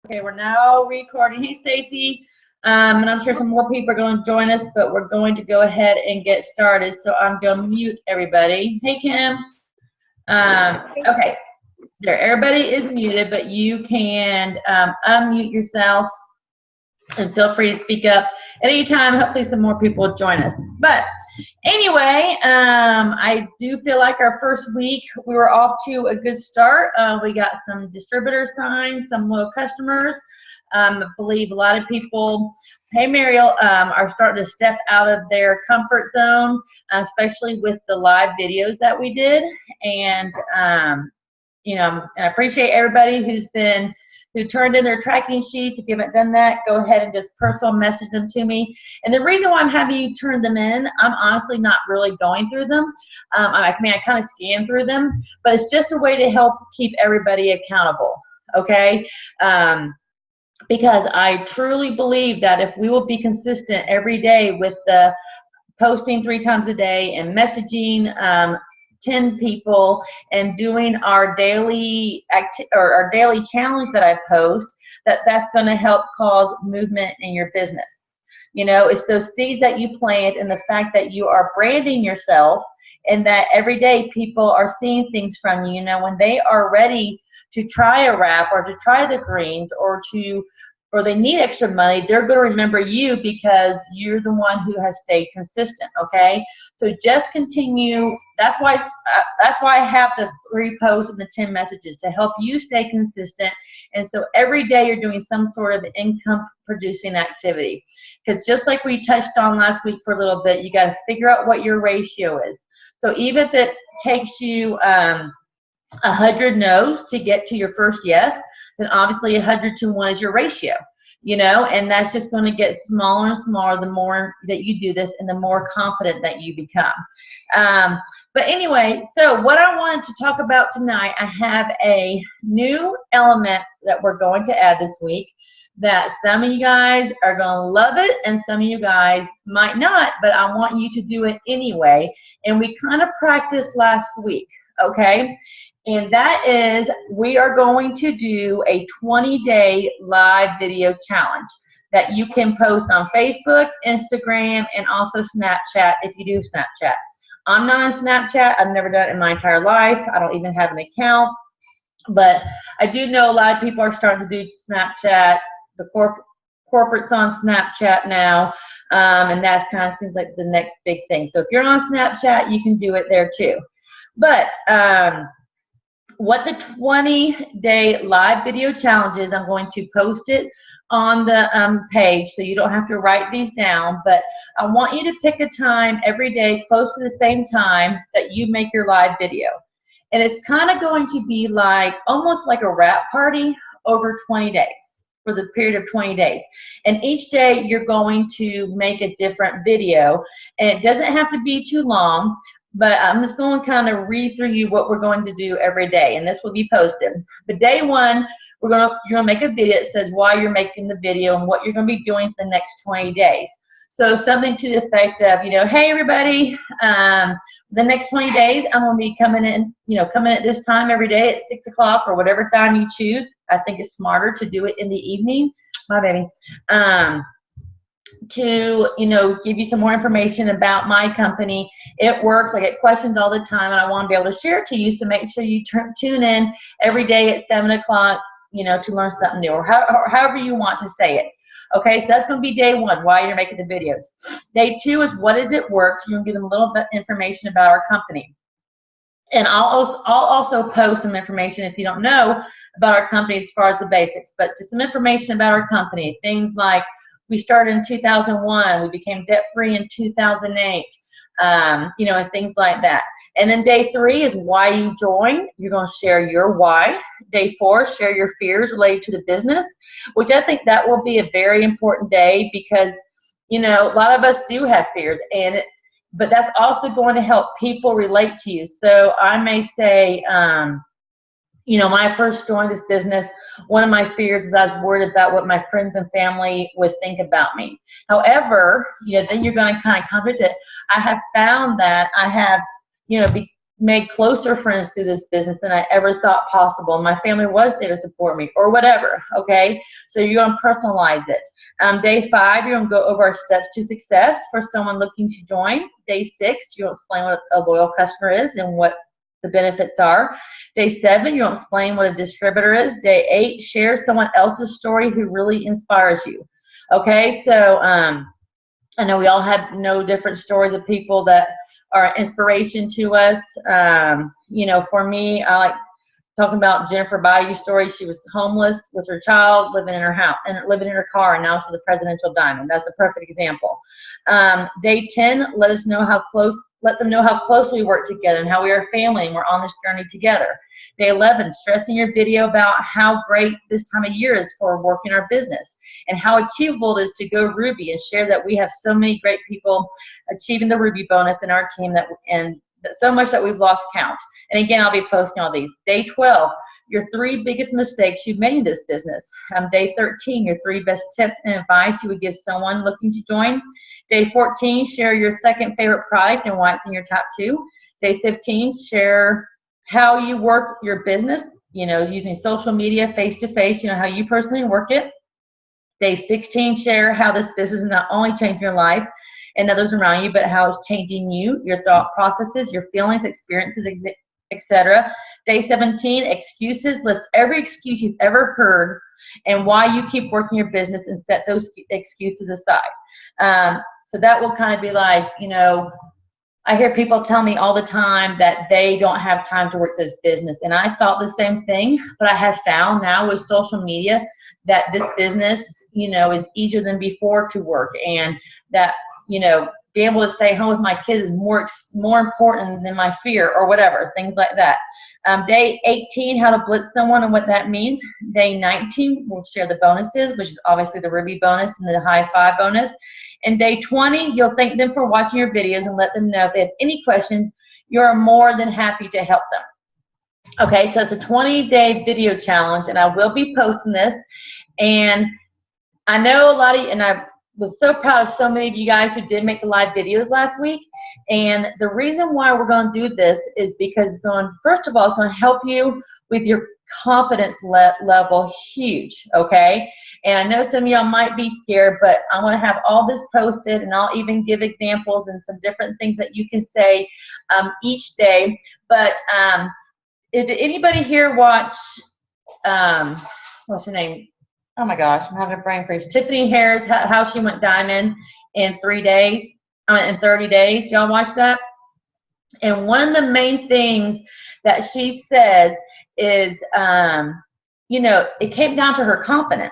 Okay, we're now recording. Hey, Stacy. And I'm sure some more people are going to join us, but we're going to go ahead and get started. So I'm going to mute everybody. Hey, Kim. Okay, there. Everybody is muted, but you can unmute yourself and feel free to speak up at any time. Hopefully some more people will join us. But anyway, I do feel like our first week we were off to a good start. We got some distributor signs, some loyal customers. I believe a lot of people, hey Mariel, are starting to step out of their comfort zone, especially with the live videos that we did. And you know, I appreciate everybody who turned in their tracking sheets. If you haven't done that, go ahead and just personal message them to me. And the reason why I'm having you turn them in, I'm honestly not really going through them. I kind of scan through them, but it's just a way to help keep everybody accountable, okay? Because I truly believe that if we will be consistent every day with the posting 3 times a day and messaging 10 people and doing our daily our daily challenge that I post, that's going to help cause movement in your business. You know, it's those seeds that you plant and the fact that you are branding yourself and that every day people are seeing things from you. You know, when they are ready to try a wrap or to try the greens or they need extra money, they're going to remember you because you're the one who has stayed consistent, okay? So just continue. That's why I have the 3 posts and the 10 messages to help you stay consistent. And so every day you're doing some sort of income producing activity. Because just like we touched on last week for a little bit, you got to figure out what your ratio is. So even if it takes you 100 no's to get to your first yes, then obviously 100 to 1 is your ratio, you know, and that's just going to get smaller and smaller the more that you do this and the more confident that you become. But anyway, so what I wanted to talk about tonight, I have a new element that we're going to add this week that some of you guys are going to love it and some of you guys might not, but I want you to do it anyway. And we kind of practiced last week, okay? And that is, we are going to do a 20-day live video challenge that you can post on Facebook, Instagram, and also Snapchat if you do Snapchat. I'm not on Snapchat. I've never done it in my entire life. I don't even have an account. But I do know a lot of people are starting to do Snapchat. The corporate's on Snapchat now, and that kind of seems like the next big thing. So if you're on Snapchat, you can do it there too. But what the 20-day live video challenge is, I'm going to post it on the page so you don't have to write these down, but I want you to pick a time every day close to the same time that you make your live video. And it's kind of going to be like almost like a wrap party over 20 days for the period of 20 days. And each day you're going to make a different video, and it doesn't have to be too long. But I'm just going to kind of read through you what we're going to do every day, and this will be posted. But day 1, you're going to make a video that says why you're making the video and what you're going to be doing for the next 20 days. So something to the effect of, you know, hey everybody, the next 20 days I'm going to be coming in, you know, coming at this time every day at 6 o'clock or whatever time you choose. I think it's smarter to do it in the evening, my baby. To, you know, give you some more information about my company. It works. I get questions all the time, and I want to be able to share it to you, so make sure you tune in every day at 7 o'clock, you know, to learn something new, or however you want to say it. Okay, so that's going to be day 1, why you're making the videos. Day 2 is what is it work. So you're going to give them a little bit of information about our company. And I'll also post some information if you don't know about our company as far as the basics, but just some information about our company. Things like we started in 2001, we became debt-free in 2008, you know, and things like that. And then day 3 is why you join. You're going to share your why. Day 4, share your fears related to the business, which I think that will be a very important day because, you know, a lot of us do have fears, but that's also going to help people relate to you. So I may say, you know, when I first joined this business, one of my fears is I was worried about what my friends and family would think about me. However, you know, then you're going to kind of come to it. I have found that I have, you know, made closer friends through this business than I ever thought possible. My family was there to support me, or whatever, okay? So you're going to personalize it. Day 5, you're going to go over our steps to success for someone looking to join. Day 6, you'll explain what a loyal customer is and what the benefits are. Day 7, you'll explain what a distributor is. Day 8, share someone else's story who really inspires you. Okay, so I know we all have different stories of people that are inspiration to us. You know, for me, I like talking about Jennifer Bayou's story. She was homeless with her child, living in her house and living in her car, and now she's a presidential diamond. That's a perfect example. Day 10, let them know how close we work together and how we are a family and we're on this journey together. Day 11, stressing your video about how great this time of year is for working our business and how achievable it is to go Ruby, and share that we have so many great people achieving the Ruby bonus in our team and so much that we've lost count. And again, I'll be posting all these. Day 12, your 3 biggest mistakes you've made in this business. Day 13, your 3 best tips and advice you would give someone looking to join. Day 14, share your 2nd favorite product and why it's in your top 2. Day 15, share how you work your business, using social media, face-to-face, how you personally work it. Day 16, share how this business is not only changing your life and others around you, but how it's changing you, your thought processes, your feelings, experiences, etc. Day 17, excuses. List every excuse you've ever heard and why you keep working your business, and set those excuses aside. So that will kind of be like, I hear people tell me all the time that they don't have time to work this business. And I thought the same thing, but I have found now with social media that this business, is easier than before to work, and that, being able to stay home with my kids is more important than my fear or whatever, things like that. Day 18, how to blitz someone and what that means. Day 19, we'll share the bonuses, which is obviously the Ruby bonus and the High Five bonus. And day 20, you'll thank them for watching your videos and let them know if they have any questions. You're more than happy to help them. Okay, so it's a 20-day video challenge, and I will be posting this. And I know a lot of you, and I was so proud of so many of you guys who did make the live videos last week. And the reason why we're going to do this is because first of all, it's going to help you with your confidence level huge, okay? And I know some of y'all might be scared, but I'm going to have all this posted, and I'll even give examples and some different things that you can say each day. But did anybody here watch, what's her name? Oh my gosh, I'm having a brain freeze. Tiffany Harris, how she went diamond in 3 days, in 30 days. Y'all watch that? And one of the main things that she says is, it came down to her confidence.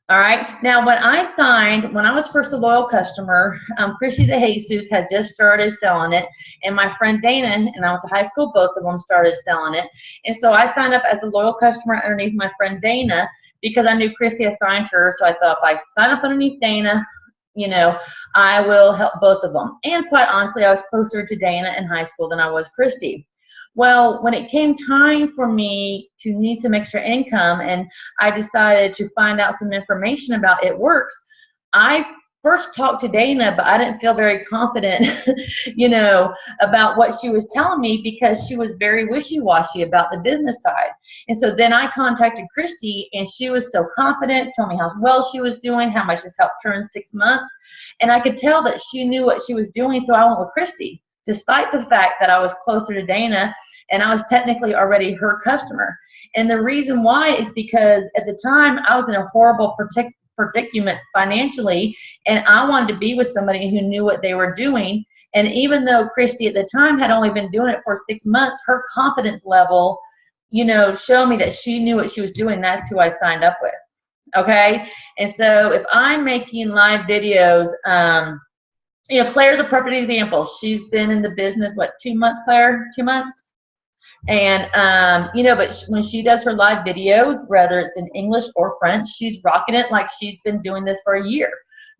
All right. Now, when I was first a loyal customer, Christy the Jesus had just started selling it, and my friend Dana and I went to high school, both of them started selling it. And so I signed up as a loyal customer underneath my friend Dana because I knew Christy assigned her. So I thought, if I sign up underneath Dana, I will help both of them. And quite honestly, I was closer to Dana in high school than I was Christy. Well, when it came time for me to need some extra income and I decided to find out some information about It Works, I first talked to Dana, but I didn't feel very confident, about what she was telling me, because she was very wishy-washy about the business side. And so then I contacted Christy, and she was so confident, told me how well she was doing, how much it's helped her in 6 months. And I could tell that she knew what she was doing, so I went with Christy, despite the fact that I was closer to Dana and I was technically already her customer. And the reason why is because at the time I was in a horrible predicament financially, and I wanted to be with somebody who knew what they were doing. And even though Christy at the time had only been doing it for 6 months, her confidence level, showed me that she knew what she was doing. That's who I signed up with. Okay? And so if I'm making live videos, Claire's a perfect example. She's been in the business, 2 months, Claire? 2 months? And, but when she does her live videos, whether it's in English or French, she's rocking it like she's been doing this for a year.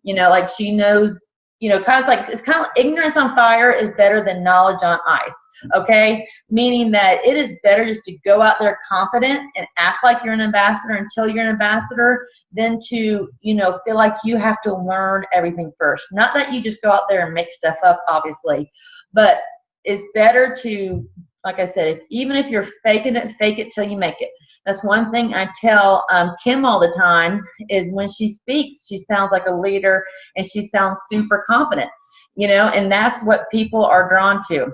Like she knows, it's kind of like ignorance on fire is better than knowledge on ice. Okay? Meaning that it is better just to go out there confident and act like you're an ambassador until you're an ambassador than to, feel like you have to learn everything first. Not that you just go out there and make stuff up, obviously, but it's better to, like I said, even if you're faking it, fake it till you make it. That's one thing I tell Kim all the time, is when she speaks, she sounds like a leader and she sounds super confident, you know, and that's what people are drawn to.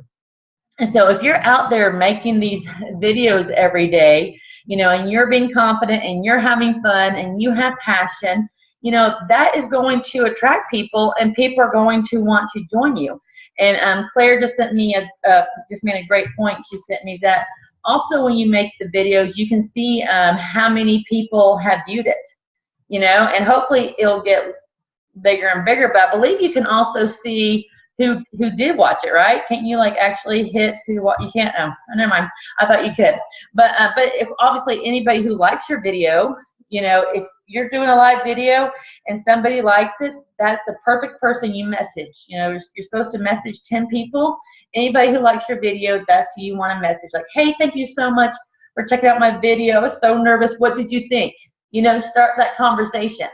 And so if you're out there making these videos every day, you know, and you're being confident and you're having fun and you have passion, you know, that is going to attract people, and people are going to want to join you. And Claire just sent me just made a great point. She sent me that also when you make the videos, you can see how many people have viewed it, you know, and hopefully it'll get bigger and bigger. But I believe you can also see who did watch it, right? Can't you like actually hit who what you can't? Oh, never mind. I thought you could. But if obviously anybody who likes your video, you know, if you're doing a live video and somebody likes it, that's the perfect person you message. You know, you're supposed to message 10 people. Anybody who likes your video, that's who you want to message. Like, hey, thank you so much for checking out my video. I was so nervous. What did you think? You know, start that conversation.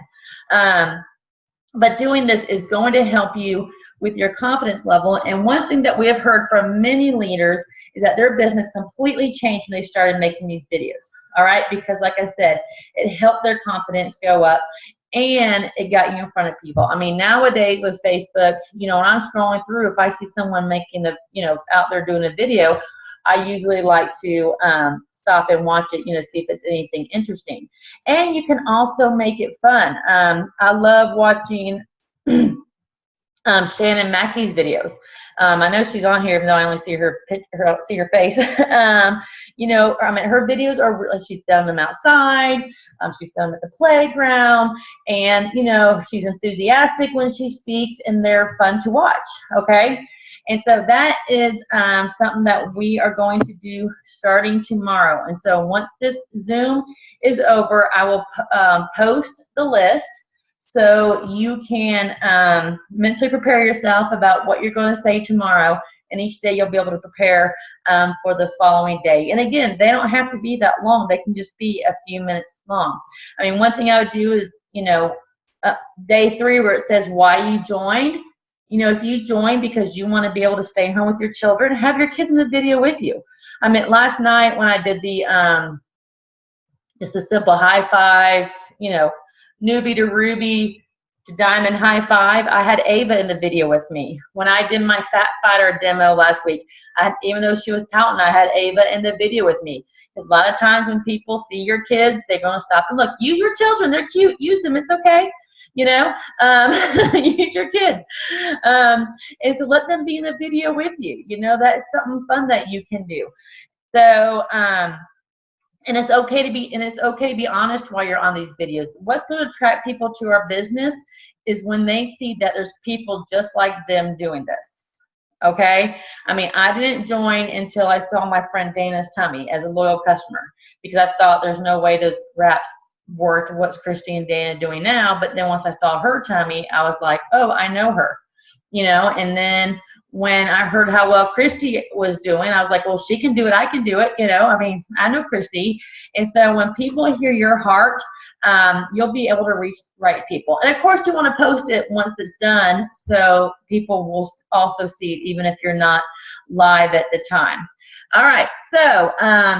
But doing this is going to help you with your confidence level. And one thing that we have heard from many leaders is that their business completely changed when they started making these videos. All right, because like I said, it helped their confidence go up and it got you in front of people. I mean, nowadays with Facebook, you know, when I'm scrolling through, if I see someone making a, you know, out there doing a video, I usually like to stop and watch it, you know, see if it's anything interesting. And you can also make it fun. I love watching Shannon Mackey's videos. I know she's on here, even though I only see her face. You know, I mean, her videos are really, she's done them outside. She's done them at the playground, and you know, she's enthusiastic when she speaks, and they're fun to watch. Okay, and so that is something that we are going to do starting tomorrow. And so once this Zoom is over, I will post the list, so you can mentally prepare yourself about what you're going to say tomorrow, and each day you'll be able to prepare for the following day. And again, they don't have to be that long. They can just be a few minutes long. I mean, one thing I would do is, you know, day 3 where it says why you joined. You know, if you join because you want to be able to stay home with your children, have your kids in the video with you. I mean, last night when I did the just a simple high five, you know, newbie to Ruby to diamond high five, I had Ava in the video with me. When I did my Fat Fighter demo last week, even though she was pouting, I had Ava in the video with me. Because a lot of times when people see your kids, they're going to stop and look. Use your children. They're cute. Use them. It's okay. You know, use your kids. And so let them be in the video with you. You know, that's something fun that you can do. So, and it's okay to be honest while you're on these videos. What's going to attract people to our business is when they see that there's people just like them doing this. Okay? I mean, I didn't join until I saw my friend Dana's tummy as a loyal customer, because I thought there's no way those wraps worked. What's Christy and Dana doing now? But then once I saw her tummy, I was like, oh, I know her. You know, and then when I heard how well Christy was doing, I was like, well, she can do it, I can do it, you know. I mean, I know Christy. And so when people hear your heart, you'll be able to reach the right people. And of course, you want to post it once it's done so people will also see it, even if you're not live at the time. All right, so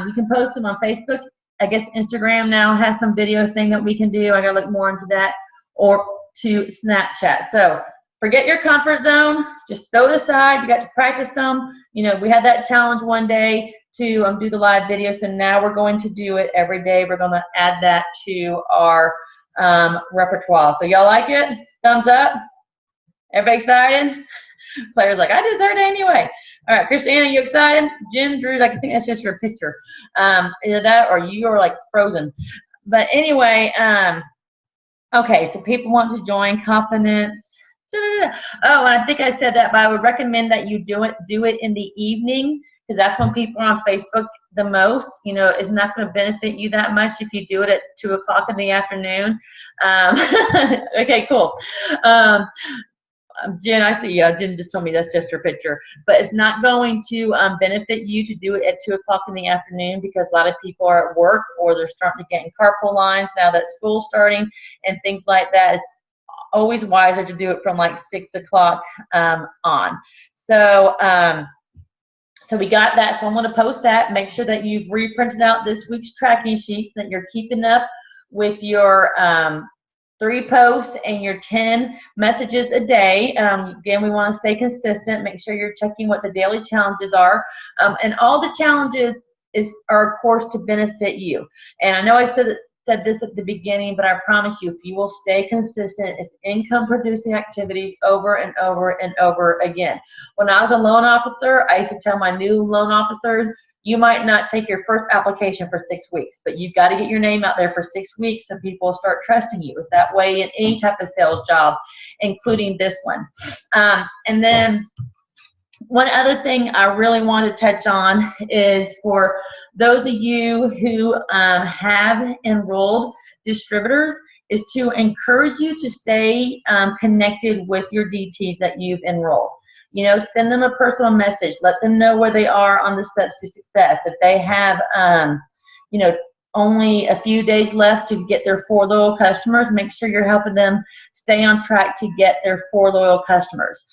you can post them on Facebook. I guess Instagram now has some video thing that we can do. I got to look more into that. Or to Snapchat. So forget your comfort zone. Just throw it aside. You got to practice some. You know, we had that challenge one day to do the live video, so now we're going to do it every day. We're going to add that to our repertoire. So y'all like it? Thumbs up? Everybody excited? Claire's like, I did Saturday anyway. All right, Christina, you excited? Jen, Drew, I think that's just your picture. Either that or you are like frozen. But anyway, okay, so people want to join Confidence. Oh, and I think I said that, but I would recommend that you do it in the evening, because that's when people are on Facebook the most. You know, it's not going to benefit you that much if you do it at 2 o'clock in the afternoon. Okay, cool. Jen, I see. Jen just told me that's just her picture, but it's not going to benefit you to do it at 2 o'clock in the afternoon, because a lot of people are at work or they're starting to get in carpool lines now that school's starting and things like that. It's always wiser to do it from like 6 o'clock on. So So we got that. So I'm going to post that. Make sure that you've reprinted out this week's tracking sheets, that you're keeping up with your 3 posts and your 10 messages a day. Again, we want to stay consistent. Make sure you're checking what the daily challenges are. And all the challenges are, of course, to benefit you. And I know I said this at the beginning, but I promise you, if you will stay consistent, it's income-producing activities over and over and over again. When I was a loan officer, I used to tell my new loan officers, you might not take your first application for 6 weeks, but you've got to get your name out there for 6 weeks so people will start trusting you. It's that way in any type of sales job, including this one. And then one other thing I really want to touch on is for those of you who have enrolled distributors, is to encourage you to stay connected with your DTs that you've enrolled. You know, send them a personal message. Let them know where they are on the steps to success. If they have, you know, only a few days left to get their 4 loyal customers, make sure you're helping them stay on track to get their 4 loyal customers.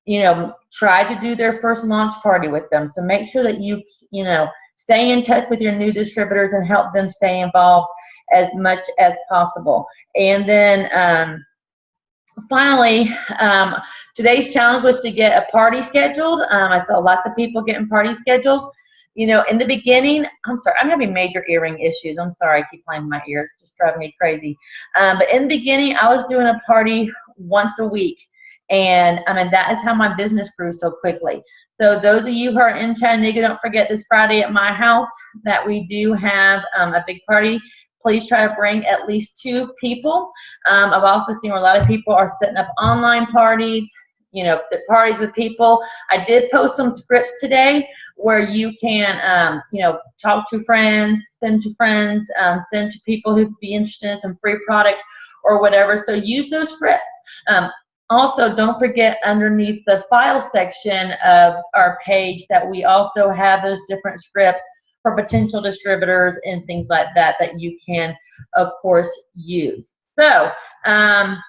You know, try to do their first launch party with them. So make sure that you know, stay in touch with your new distributors and help them stay involved as much as possible. And then finally, today's challenge was to get a party scheduled. I saw lots of people getting party schedules. You know, in the beginning, I'm sorry, I'm having major earring issues. I'm sorry, I keep playing with my ears. It's just driving me crazy. But in the beginning, I was doing a party once a week. And I mean, that is how my business grew so quickly. So those of you who are in Chattanooga, don't forget this Friday at my house that we do have a big party. Please try to bring at least 2 people. I've also seen where a lot of people are setting up online parties, you know, parties with people. I did post some scripts today where you can, you know, talk to friends, send to friends, send to people who'd be interested in some free product or whatever. So use those scripts. Also, don't forget underneath the file section of our page that we also have those different scripts for potential distributors and things like that that you can, of course, use. So, I'm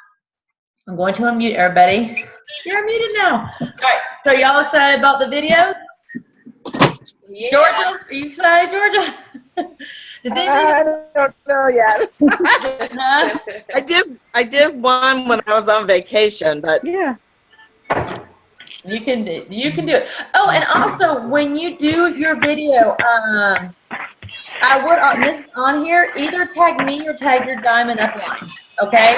going to unmute everybody. You're muted now. All right, so y'all excited about the videos? Yeah. Georgia, are you excited, Georgia? I don't know yet. I did one when I was on vacation, but yeah. You can do it. Oh, and also when you do your video, I would on here either tag me or tag your Diamond Upline, okay?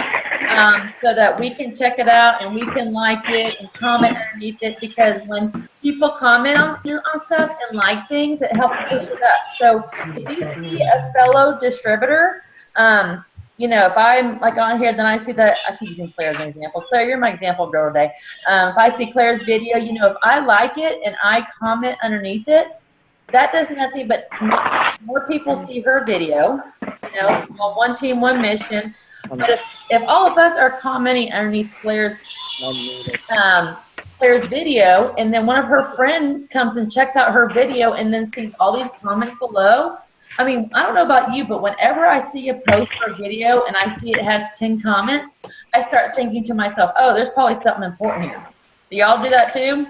So that we can check it out and we can like it and comment underneath it, because when people comment on stuff and like things, it helps push it up. So if you see a fellow distributor, you know, if I'm like on here, then I see that, I keep using Claire as an example. Claire, you're my example girl today. If I see Claire's video, you know, if I like it and I comment underneath it, that does nothing but more people see her video, you know, one team, one mission. But if all of us are commenting underneath Claire's video, and then one of her friends comes and checks out her video and then sees all these comments below, I mean, I don't know about you, but whenever I see a post or a video and I see it has 10 comments, I start thinking to myself, oh, there's probably something important here. Do y'all do that too?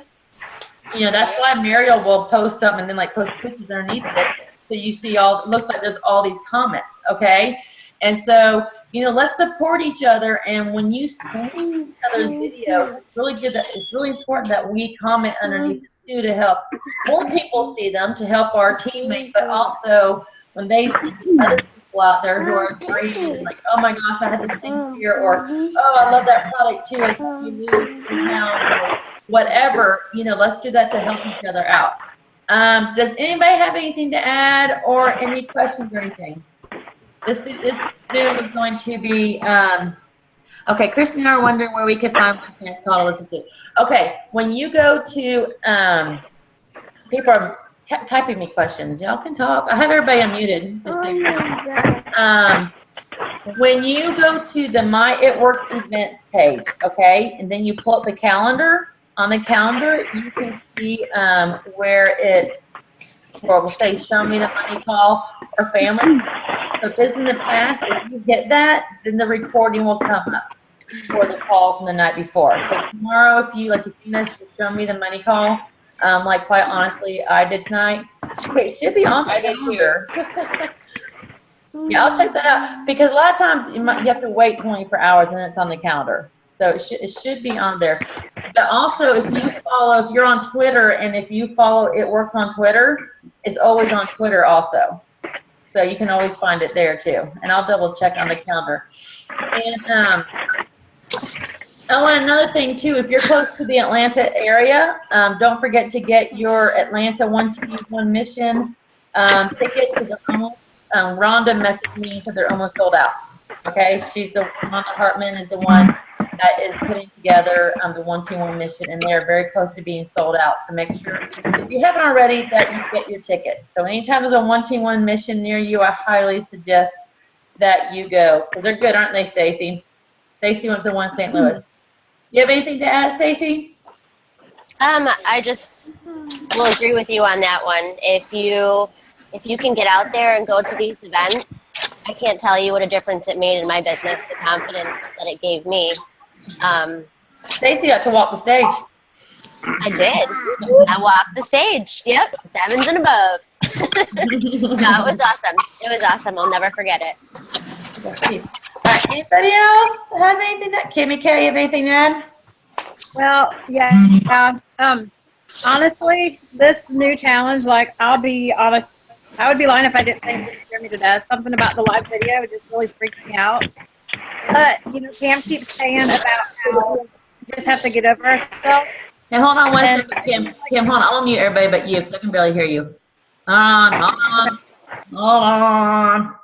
You know, that's why Mariel will post something and then like post pictures underneath it. So you see all, it looks like there's all these comments, okay? And so, you know, let's support each other. And when you see each other's videos, it's really good that, it's really important that we comment underneath it too, to help more people see them, to help our teammates, but also when they see other people out there who are great, like, oh my gosh, I had this thing here, or oh, I love that product too, it's you move now, or whatever, you know, let's do that to help each other out. Does anybody have anything to add or any questions or anything? This Zoom is going to be, okay, Christy and I are wondering where we could find this next call to listen to. Okay, when you go to, people are typing me questions. Y'all can talk. I have everybody unmuted. When you go to the My It Works events page, okay, and then you pull up the calendar, on the calendar, you can see where it, or we'll say, show me the money call or family. So if it's in the past, if you hit that, then the recording will come up for the call from the night before. So tomorrow, if you missed the show me the money call, like quite honestly, I did tonight. Okay, it should be on the calendar. Yeah, I'll check that out because a lot of times you have to wait 24 hours and it's on the calendar. So it should be on there. But also, if you're on Twitter and if you follow It Works on Twitter, it's always on Twitter also. So you can always find it there too. And I'll double check on the calendar. And oh, and another thing too, if you're close to the Atlanta area, don't forget to get your Atlanta 121 mission tickets because they're almost. Rhonda messaged me because they're almost sold out. Okay, Rhonda Hartman is the one that is putting together the 121 mission, and they're very close to being sold out. So make sure, if you haven't already, that you get your ticket. So anytime there's a 121 mission near you, I highly suggest that you go because they're good, aren't they, Stacy? Stacy went to the one in St. Louis. You have anything to add, Stacy? I just will agree with you on that one. If you can get out there and go to these events, I can't tell you what a difference it made in my business, the confidence that it gave me. Stacy got to walk the stage. I did. I walked the stage. Yep, 7s and above. No, it was awesome. It was awesome. I'll never forget it. All right, anybody else have anything Kimmy K, you have anything to add? Well, yeah. Honestly, this new challenge, like, I'll be honest, I would be lying if I didn't say it scared me to death. Something about the live video just really freaks me out. But, you know, Cam keeps saying about how we just have to get over ourselves. Now, hold on one second, Kim, hold on. I'll mute everybody but you because I can barely hear you. Hold on.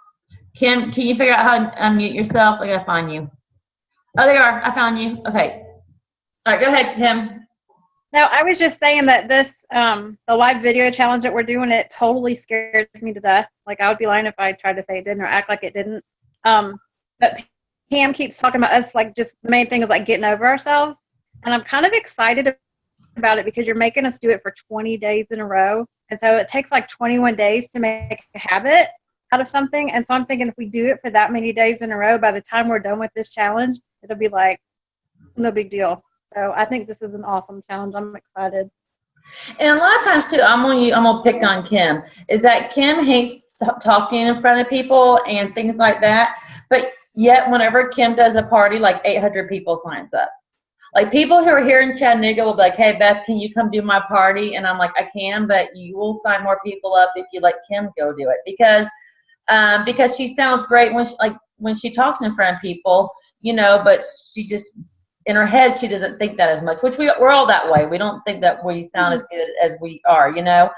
Kim, can you figure out how to unmute yourself? I gotta find you. Oh, there you are. I found you. Okay. All right, go ahead, Kim. No, I was just saying that this, the live video challenge that we're doing, it totally scares me to death. Like, I would be lying if I tried to say it didn't or act like it didn't. But Pam keeps talking about us, like, just the main thing is, like, getting over ourselves. And I'm kind of excited about it because you're making us do it for 20 days in a row. And so it takes, like, 21 days to make a habit out of something. And so I'm thinking if we do it for that many days in a row, by the time we're done with this challenge, it'll be, like, no big deal. So I think this is an awesome challenge. I'm excited. And a lot of times too, I'm gonna pick on Kim. Is that Kim hates talking in front of people and things like that. But yet, whenever Kim does a party, like 800 people signs up. Like people who are here in Chattanooga will be like, "Hey Beth, can you come do my party?" And I'm like, "I can, but you will sign more people up if you let Kim go do it because she sounds great when she talks in front of people, you know, but she just." In her head, she doesn't think that as much, which we're all that way. We don't think that we sound as good as we are, you know.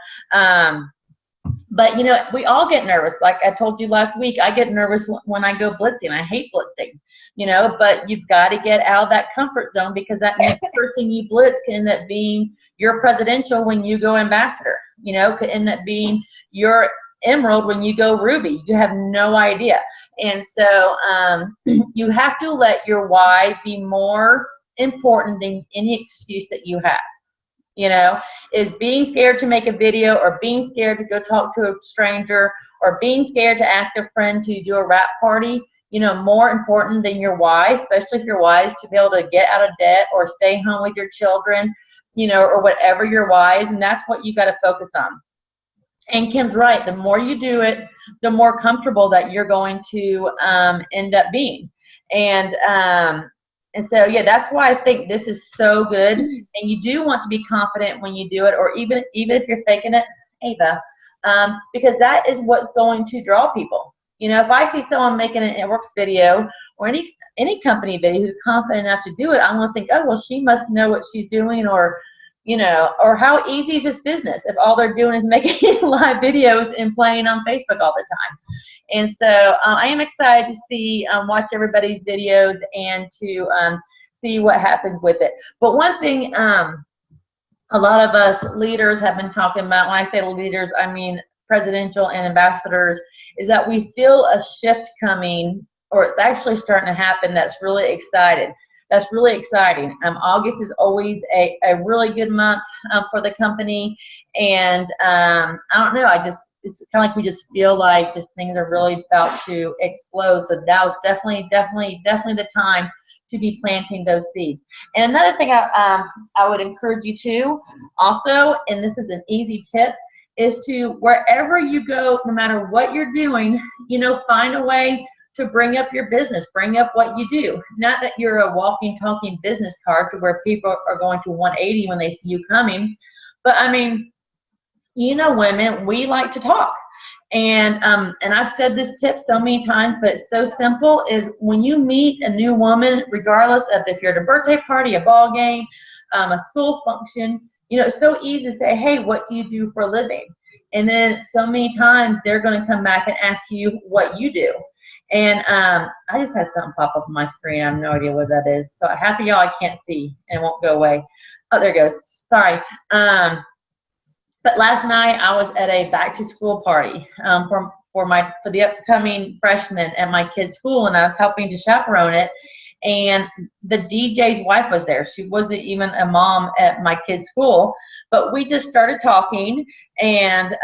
But, you know, we all get nervous. Like I told you last week, I get nervous when I go blitzing. I hate blitzing, you know, but you've got to get out of that comfort zone because that next person you blitz can end up being your presidential when you go ambassador, you know, could end up being your emerald when you go ruby. You have no idea. And so you have to let your why be more important than any excuse that you have. You know, is being scared to make a video or being scared to go talk to a stranger or being scared to ask a friend to do a wrap party, you know, more important than your why, especially if your why is to be able to get out of debt or stay home with your children, you know, or whatever your why is. And that's what you got to focus on. And Kim's right. The more you do it, the more comfortable that you're going to end up being. And so, yeah, that's why I think this is so good. And you do want to be confident when you do it, or even if you're faking it, Ava, because that is what's going to draw people. You know, if I see someone making an It Works video or any company video who's confident enough to do it, I'm going to think, oh, well, she must know what she's doing, or you know, or how easy is this business if all they're doing is making live videos and playing on Facebook all the time. And so I am excited to see, watch everybody's videos and to see what happens with it. But one thing a lot of us leaders have been talking about, when I say leaders, I mean presidential and ambassadors, is that we feel a shift coming, or it's actually starting to happen that's really exciting. That's really exciting. August is always a really good month for the company, and I don't know. It's kind of like we just feel like just things are really about to explode. So that was definitely the time to be planting those seeds. And another thing I would encourage you to also, and this is an easy tip, is to wherever you go, no matter what you're doing, find a way to bring up your business, bring up what you do. Not that you're a walking, talking business card to where people are going to 180 when they see you coming, but I mean, women, we like to talk. And I've said this tip so many times, but it's so simple, is when you meet a new woman, regardless of if you're at a birthday party, a ball game, a school function, it's so easy to say, hey, what do you do for a living? And then so many times they're going to come back and ask you what you do. And I just had something pop up on my screen. I have no idea what that is. So half of y'all I can't see and it won't go away. Oh, there it goes. Sorry. But last night I was at a back to school party for the upcoming freshmen at my kid's school, and I was helping to chaperone it. And the DJ's wife was there. She wasn't even a mom at my kid's school, but we just started talking. And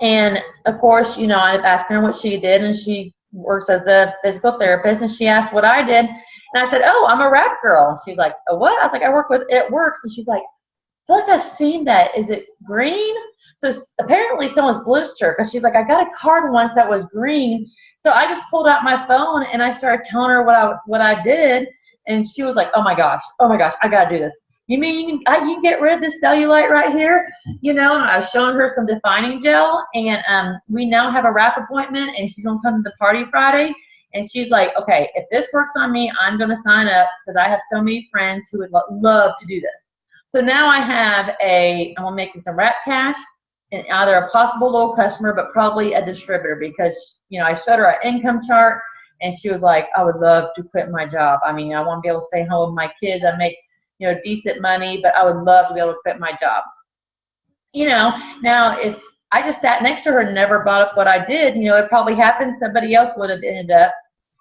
and of course, I asked her what she did, and she works as a physical therapist. And she asked what I did, and I said, "Oh, I'm a rap girl." She's like, "A what?" I was like, "I work with It Works." And she's like, I feel like I've seen that. Is it green? So apparently someone's blister, because she's like, I got a card once that was green. So I just pulled out my phone and I started telling her what I did, and she was like, oh my gosh, I gotta do this. You mean you can get rid of this cellulite right here? And I was showing her some defining gel, and we now have a wrap appointment, and she's gonna come to the party Friday. And she's like, okay, if this works on me, I'm gonna sign up, because I have so many friends who would love to do this. So now I'm making some wrap cash, and either a possible low customer, but probably a distributor, because, I showed her an income chart, and she was like, I would love to quit my job. I mean, I want to be able to stay home with my kids. I make, decent money, but I would love to be able to quit my job. Now if I just sat next to her and never brought up what I did, it probably happened. Somebody else would have ended up,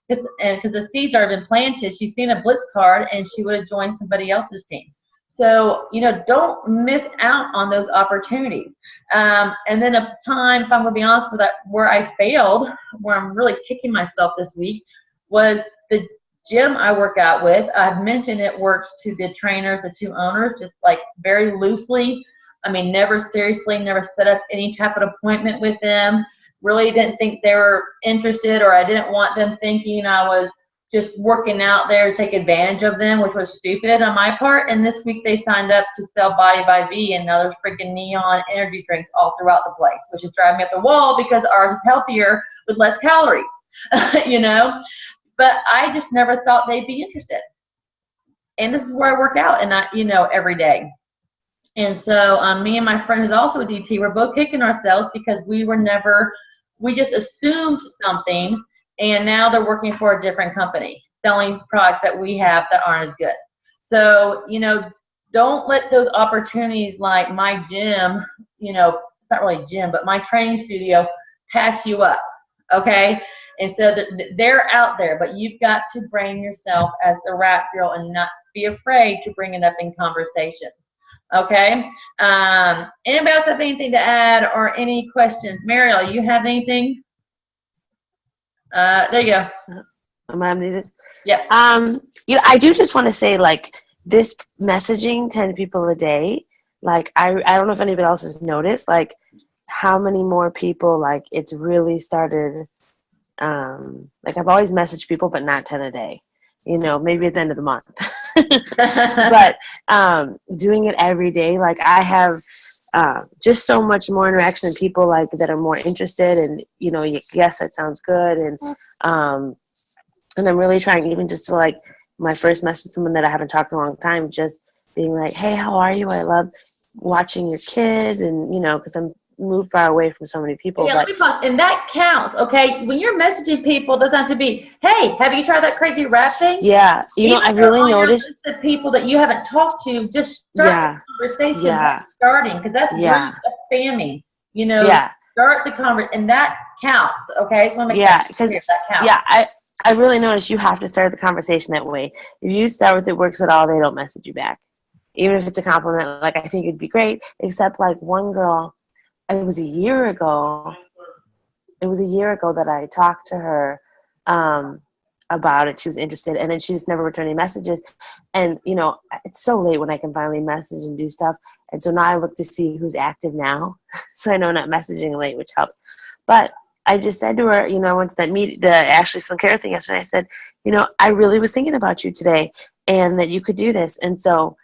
because the seeds are been planted. She's seen a Blitz card, and she would have joined somebody else's team. So, don't miss out on those opportunities. And then a time, if I'm going to be honest with that, where I failed, where I'm really kicking myself this week, was the gym I work out with. I've mentioned It Works to the trainers, the two owners, just like very loosely. I mean, never seriously, never set up any type of appointment with them. Really didn't think they were interested, or I didn't want them thinking I was just working out there to take advantage of them, which was stupid on my part. And this week they signed up to sell Body by V, and now there's freaking neon energy drinks all throughout the place, which is driving me up the wall, because ours is healthier with less calories, But I just never thought they'd be interested. And this is where I work out, and every day. And so me and my friend who's also a DT, we're both kicking ourselves, because we just assumed something. And now they're working for a different company, selling products that we have that aren't as good. So, don't let those opportunities like my gym, it's not really a gym, but my training studio, pass you up, okay? And so they're out there, but you've got to bring yourself as the rap girl and not be afraid to bring it up in conversation, okay? Anybody else have anything to add or any questions? Mariel, you have anything? There you go. Am I muted? Yep. I do just want to say, like, this messaging 10 people a day, like, I don't know if anybody else has noticed, like, how many more people, like, it's really started, like, I've always messaged people, but not 10 a day, maybe at the end of the month. But doing it every day, like, I have just so much more interaction and people like that are more interested, and yes, that sounds good, and I'm really trying, even just to, like, my first message to someone that I haven't talked to in a long time, just being like, hey, how are you? I love watching your kid, and because I'm moved far away from so many people. Yeah, let me pause. And that counts, okay? When you're messaging people, it doesn't have to be, hey, have you tried that crazy rap thing? Yeah, I really noticed the people that you haven't talked to, just start the conversation. Starting, because that's really spamming. Start the conversation, and that counts, okay? So I want to make that clear. That counts. Yeah, I really noticed you have to start the conversation that way. If you start with It Works at all, they don't message you back. Even if it's a compliment, like, I think it'd be great, except, like, one girl, it was a year ago that I talked to her. about it. She was interested, and then she just never returned any messages. And you know, it's so late when I can finally message and do stuff. And so now I look to see who's active now, so I know I'm not messaging late, which helps. But I just said to her, you know, I went to the Ashley Slinkera thing yesterday. I said, you know, I really was thinking about you today, and that you could do this. And so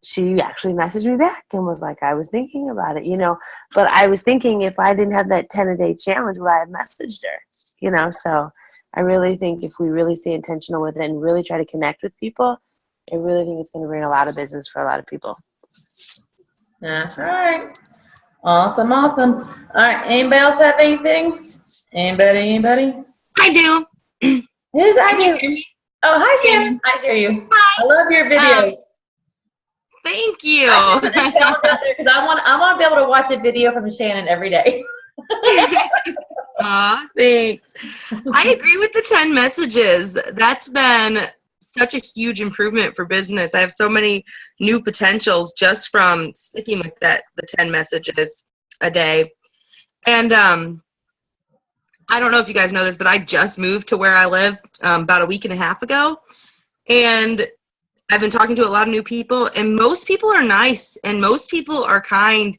she actually messaged me back and was like, I was thinking about it, you know. But I was thinking, if I didn't have that 10-a-day challenge, would I have messaged her? You know, so I really think if we really stay intentional with it and really try to connect with people, I really think it's going to bring a lot of business for a lot of people. That's right. Awesome, awesome. All right, anybody else have anything? Anybody? I do. Who's I Can you do? hear me? Oh, hi, Shannon. I hear you. I love your video. Thank you. I put the challenge out there because I want to be able to watch a video from Shannon every day. Aw, thanks. I agree with the 10 messages. That's been such a huge improvement for business. I have so many new potentials just from sticking with the 10 messages a day. And I don't know if you guys know this, but I just moved to where I live about a week and a half ago. And I've been talking to a lot of new people, and most people are nice, and most people are kind,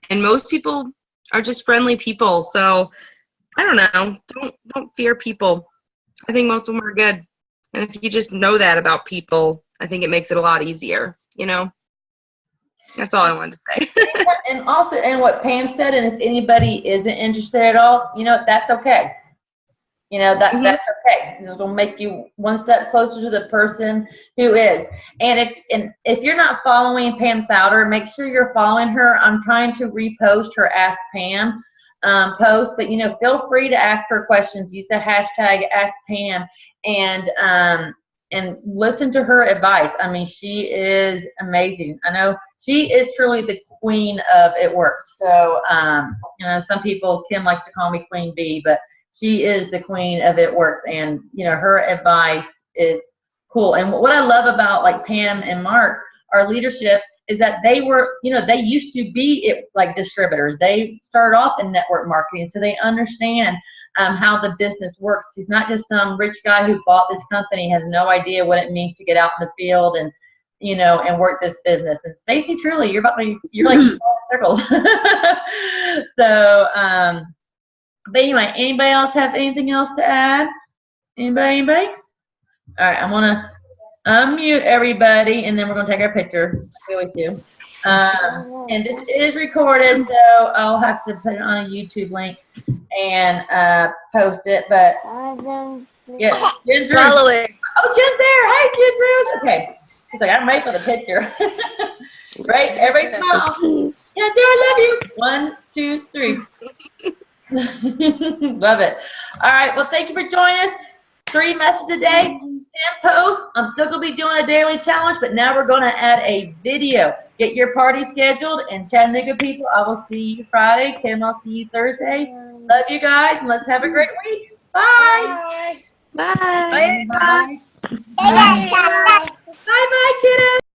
and most people are just friendly people. So I don't know. Don't fear people. I think most of them are good. And if you just know that about people, I think it makes it a lot easier, you know? That's all I wanted to say. And also, and what Pam said, and if anybody isn't interested at all, you know, that's okay. You know, that's okay. This will make you one step closer to the person who is. And if you're not following Pam Souter, make sure you're following her. I'm trying to repost her Ask Pam post, but, you know, feel free to ask her questions. Use the hashtag Ask Pam and listen to her advice. I mean, she is amazing. I know she is truly the queen of It Works. So, you know, some people, Kim likes to call me Queen Bee, but she is the queen of It Works. And, you know, her advice is cool. And what I love about, like, Pam and Mark, our leadership, is that they were, you know, they used to be like distributors. They started off in network marketing, so they understand how the business works. He's not just some rich guy who bought this company, has no idea what it means to get out in the field and, you know, and work this business. And Stacy, truly, you're like circles. So, but anyway, anybody else have anything else to add? Anybody? All right, I'm gonna unmute everybody, and then we're gonna take our picture. We always do. And this is recorded, so I'll have to put it on a YouTube link and post it. But yeah, Jen's Follow it. Oh, Jen's there. Hey, Jen Bruce. Okay. She's like, I'm ready for the picture. Right? Everybody smile. Yeah, do I love you? 1, 2, 3. Love it. All right. Well, thank you for joining us. 3 messages a day, 10 posts. I'm still going to be doing a daily challenge, but now we're going to add a video. Get your party scheduled, and Chattanooga people, I will see you Friday. Kim, I'll see you Thursday. Love you guys, and let's have a great week. Bye. Bye. Bye. Bye. Bye. Bye. Bye, kiddos.